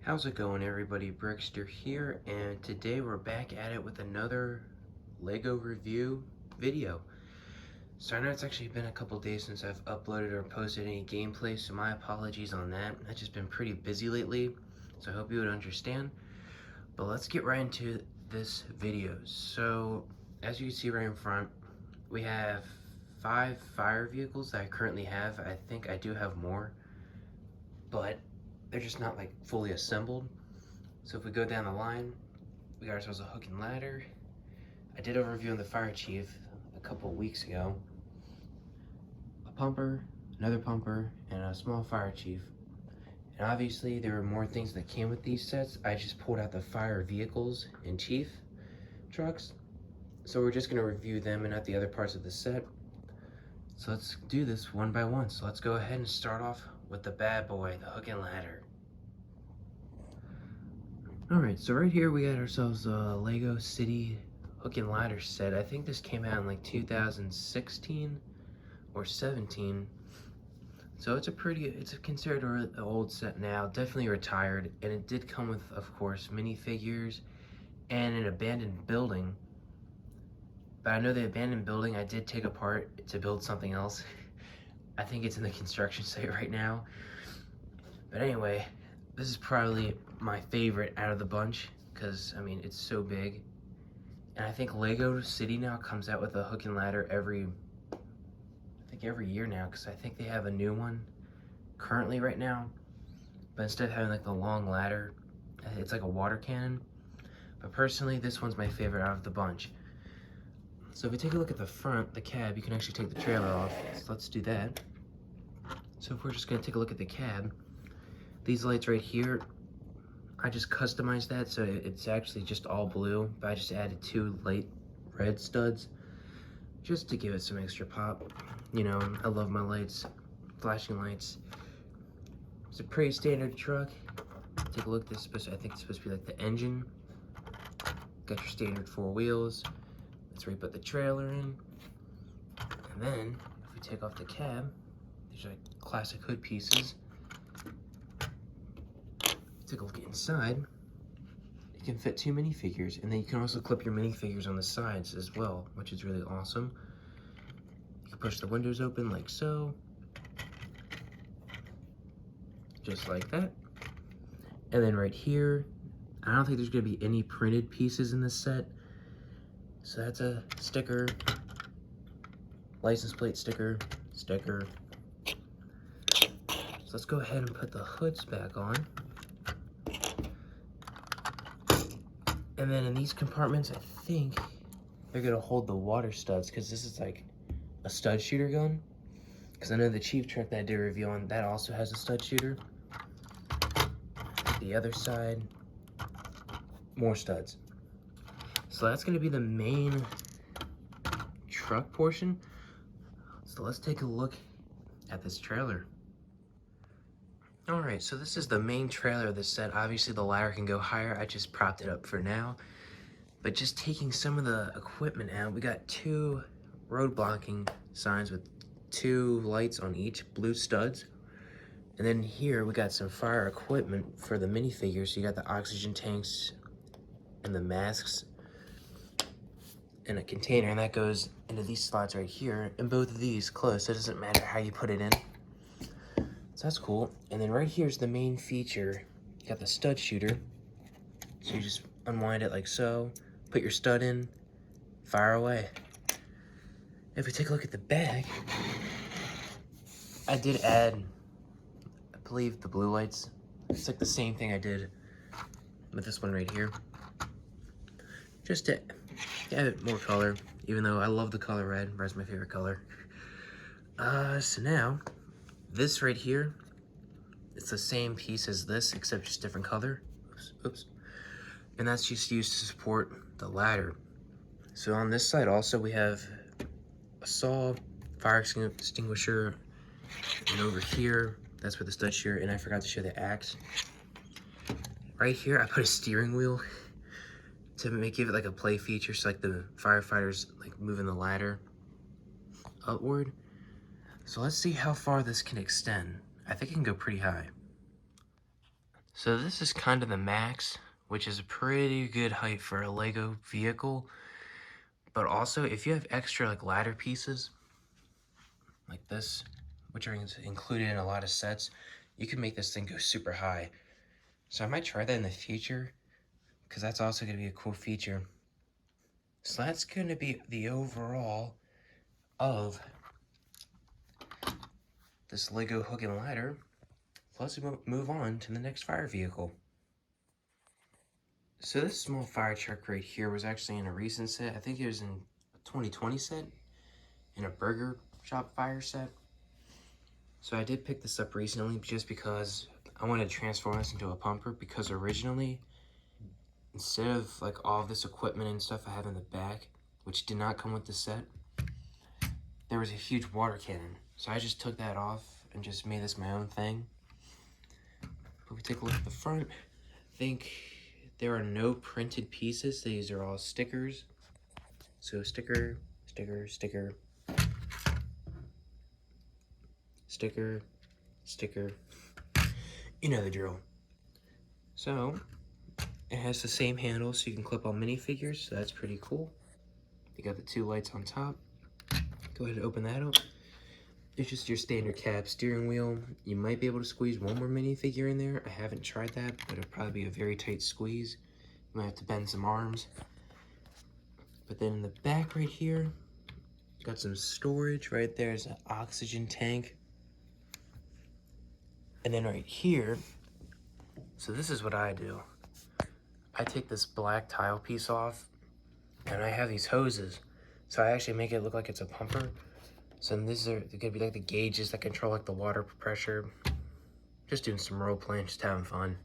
How's it going, everybody? Brickster here, and today we're back at it with another Lego review video. So I know it's actually been a couple days since I've uploaded or posted any gameplay, so my apologies on that. I've just been pretty busy lately, so I hope you would understand. But let's get right into this video. So as you can see right in front, we have 5 fire vehicles that I currently have. I think I do have more, but they're just not like fully assembled. So if we go down the line, we got ourselves a hook and ladder. I did a review on the Fire Chief a couple weeks ago. A pumper, another pumper, and a small Fire Chief. And obviously there were more things that came with these sets. I just pulled out the fire vehicles and cheif trucks. So we're just gonna review them and not the other parts of the set. So let's do this one by one. So let's go ahead and start off with the bad boy, the hook and ladder. Alright, so right here we got ourselves a Lego City hook and ladder set. I think this came out in like 2016 or 17. So it's considered an old set now, definitely retired, and it did come with, of course, minifigures and an abandoned building. But I know the abandoned building I did take apart to build something else. I think it's in the construction site right now. But anyway, this is probably my favorite out of the bunch because, I mean, it's so big. And I think Lego City now comes out with a hook and ladder every year now, because I think they have a new one currently right now. But instead of having like the long ladder, it's like a water cannon. But personally, this one's my favorite out of the bunch. So if we take a look at the front, the cab, you can actually take the trailer off. So let's do that. So if we're just gonna take a look at the cab, these lights right here, I just customized that so it's actually just all blue, but I just added 2 light red studs just to give it some extra pop. You know, I love my lights, flashing lights. It's a pretty standard truck. Take a look at this, I think it's supposed to be like the engine. Got your standard 4 wheels. That's where you put the trailer in. And then, if we take off the cab, these are like classic hood pieces. Take a look inside. You can fit 2 minifigures, and then you can also clip your minifigures on the sides as well, which is really awesome. You can push the windows open like so. Just like that. And then right here, I don't think there's gonna be any printed pieces in this set. So that's a sticker, license plate sticker. So let's go ahead and put the hoods back on. And then in these compartments, I think they're gonna hold the water studs, because this is like a stud shooter gun. Because I know the cheif truck that I did a review on, that also has a stud shooter. The other side, more studs. So that's gonna be the main truck portion. So let's take a look at this trailer. All right, so this is the main trailer of the set. Obviously the ladder can go higher. I just propped it up for now. But just taking some of the equipment out, we got 2 road blocking signs with 2 lights on each, blue studs. And then here we got some fire equipment for the minifigures. So you got the oxygen tanks and the masks and a container, and that goes into these slots right here. And both of these close, so it doesn't matter how you put it in. So that's cool. And then right here's the main feature. You got the stud shooter. So you just unwind it like so, put your stud in, fire away. If we take a look at the back, I did add, I believe, the blue lights. It's like the same thing I did with this one right here. Just to add it more color, even though I love the color red. Red's my favorite color. So now, this right here, it's the same piece as this, except just different color. Oops. And that's just used to support the ladder. So on this side also we have a saw, fire extinguisher, and over here, that's where the stud shooter, and I forgot to show the axe. Right here, I put a steering wheel to give it like a play feature, so like the firefighters like moving the ladder upward. So let's see how far this can extend. I think it can go pretty high. So this is kind of the max, which is a pretty good height for a Lego vehicle. But also, if you have extra like ladder pieces, like this, which are included in a lot of sets, you can make this thing go super high. So I might try that in the future, because that's also going to be a cool feature. So that's going to be the overall of this Lego hook and ladder. Let's move on to the next fire vehicle. So this small fire truck right here was actually in a recent set. I think it was in a 2020 set, in a burger shop fire set. So I did pick this up recently just because I wanted to transform this into a pumper, because originally, instead of like all this equipment and stuff I have in the back, which did not come with the set, there was a huge water cannon. So I just took that off and just made this my own thing. If we take a look at the front, I think there are no printed pieces. These are all stickers. So sticker, sticker, sticker, sticker, sticker. You know the drill. So it has the same handle, so you can clip on minifigures, so that's pretty cool. You got the two lights on top. Go ahead and open that up. It's just your standard cab steering wheel. You might be able to squeeze one more minifigure in there. I haven't tried that, but it'll probably be a very tight squeeze. You might have to bend some arms. But then in the back right here, got some storage. Right there's an oxygen tank. And then right here, so this is what I do. I take this black tile piece off, and I have these hoses. So I actually make it look like it's a pumper. So these are gonna be like the gauges that control like the water pressure. Just doing some role playing, just having fun.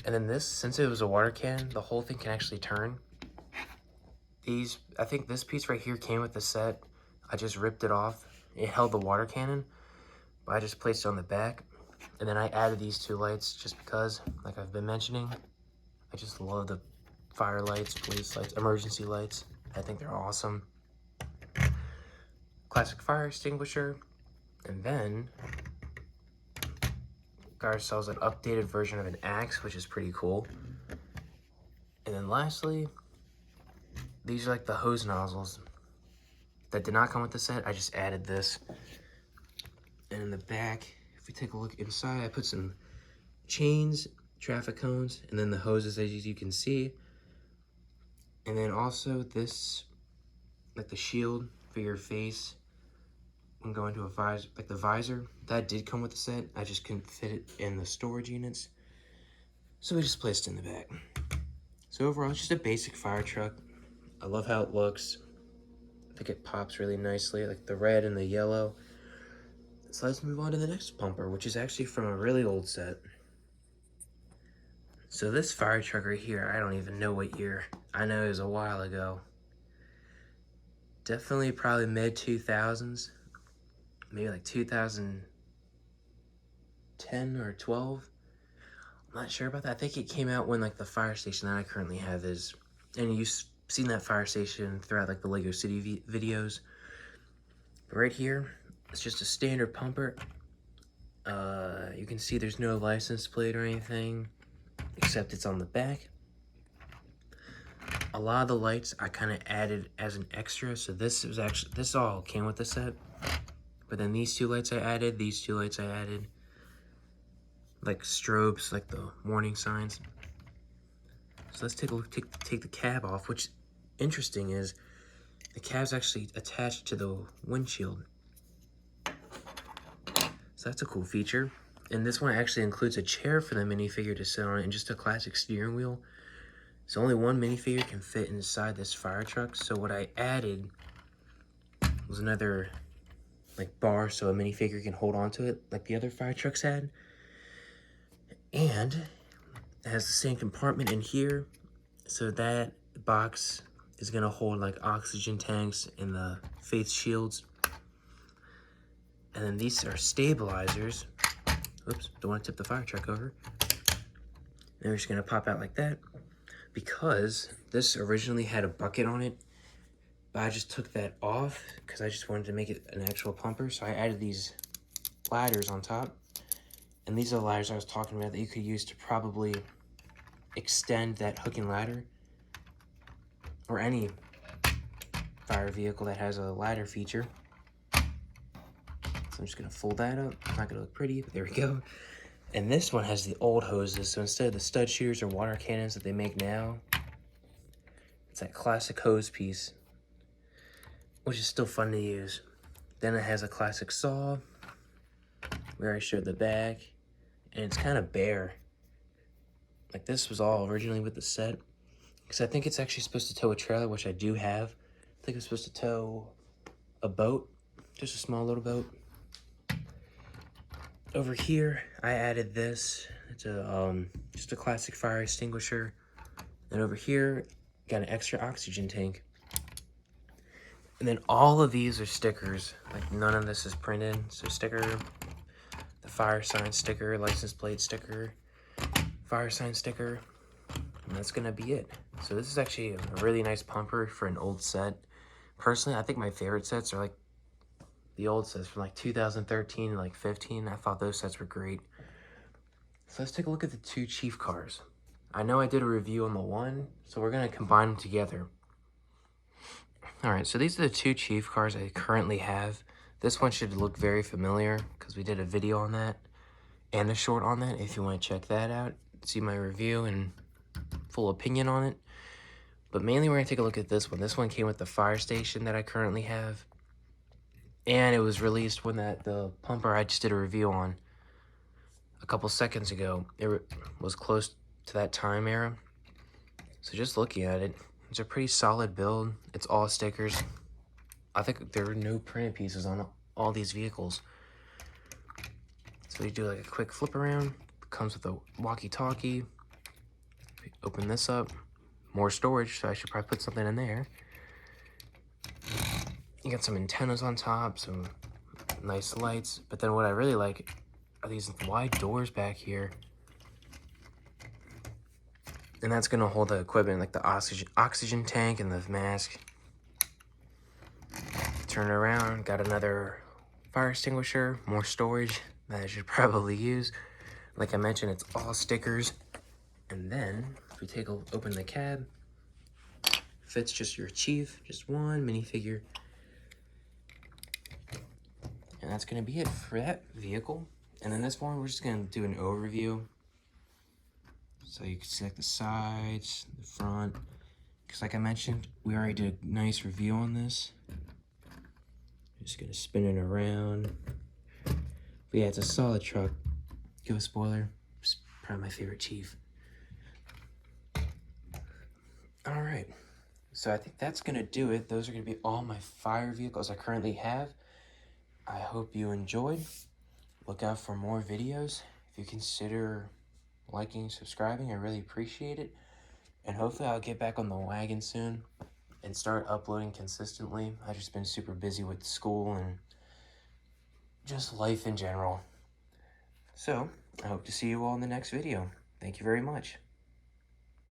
And then this, since it was a water can, the whole thing can actually turn. I think this piece right here came with the set. I just ripped it off. It held the water cannon, but I just placed it on the back. And then I added these two lights just because, like I've been mentioning, I just love the fire lights, police lights, emergency lights. I think they're awesome. Classic fire extinguisher. And then got ourselves an updated version of an axe, which is pretty cool. And then lastly, these are like the hose nozzles that did not come with the set. I just added this. And in the back, if we take a look inside, I put some chains, traffic cones, and then the hoses, as you can see. And then also this, like the shield for your face, and go into a visor, like the visor. That did come with the set. I just couldn't fit it in the storage units, so we just placed it in the back. So overall, it's just a basic fire truck. I love how it looks. I think it pops really nicely, like the red and the yellow. So let's move on to the next pumper, which is actually from a really old set. So this fire truck right here, I don't even know what year. I know it was a while ago. Definitely probably mid-2000s. Maybe like 2010 or 12. I'm not sure about that. I think it came out when like the fire station that I currently have is. And you've seen that fire station throughout like the Lego City videos. But right here, it's just a standard pumper. You can see there's no license plate or anything, except it's on the back. A lot of the lights I kind of added as an extra, so this all came with the set. But then these two lights I added, these two lights I added, like strobes, like the warning signs. So let's take a look, take the cab off, which interesting is the cab's actually attached to the windshield. So that's a cool feature. And this one actually includes a chair for the minifigure to sit on and just a classic steering wheel. So only one minifigure can fit inside this fire truck. So what I added was another like bar so a minifigure can hold on to it like the other fire trucks had. And it has the same compartment in here. So that box is gonna hold like oxygen tanks and the face shields. And then these are stabilizers. Oops, don't want to tip the fire truck over. And they're just gonna pop out like that, because this originally had a bucket on it, but I just took that off because I just wanted to make it an actual pumper. So I added these ladders on top, And these are the ladders I was talking about that you could use to probably extend that hook and ladder, or any fire vehicle that has a ladder feature. So I'm just gonna fold that up. It's not gonna look pretty, but there we go. And this one has the old hoses, so instead of the stud shooters or water cannons that they make now, it's that classic hose piece, which is still fun to use. Then it has a classic saw, where I showed the back, and it's kind of bare. Like, this was all originally with the set, because I think it's actually supposed to tow a trailer, which I do have. I think it's supposed to tow a boat, just a small little boat. Over here, I added this. It's a just a classic fire extinguisher. And over here, got an extra oxygen tank. And then all of these are stickers. Like, none of this is printed. So sticker, the fire sign sticker, license plate sticker, fire sign sticker, and that's gonna be it. So this is actually a really nice pumper for an old set. Personally, I think my favorite sets are like the old sets from like 2013 and like 15. I thought those sets were great. So let's take a look at the two Cheif cars. I know I did a review on the one, so we're gonna combine them together. All right, so these are the two Cheif cars I currently have. This one should look very familiar because we did a video on that and a short on that. If you want to check that out, see my review and full opinion on it. But mainly we're gonna take a look at this one. This one came with the fire station that I currently have. And it was released when the pumper I just did a review on a couple seconds ago, it was close to that time era. So just looking at it, it's a pretty solid build. It's all stickers. I think there were no printed pieces on all these vehicles. So you do like a quick flip around. It comes with a walkie-talkie. Open this up. More storage, so I should probably put something in there. You got some antennas on top, some nice lights. But then what I really like are these wide doors back here. And that's gonna hold the equipment, like the oxygen tank and the mask. Turn it around, got another fire extinguisher, more storage that I should probably use. Like I mentioned, it's all stickers. And then, if we open the cab, fits just your Cheif, just one minifigure. And that's gonna be it for that vehicle. And then this one, we're just gonna do an overview. So you can select the sides, the front. Because like I mentioned, we already did a nice review on this. Just gonna spin it around. But yeah, it's a solid truck. Give a spoiler, it's probably my favorite Cheif. All right, so I think that's gonna do it. Those are gonna be all my fire vehicles I currently have. I hope you enjoyed. Look out for more videos. If you consider liking, subscribing, I really appreciate it. And hopefully I'll get back on the wagon soon and start uploading consistently. I've just been super busy with school and just life in general. So, I hope to see you all in the next video. Thank you very much.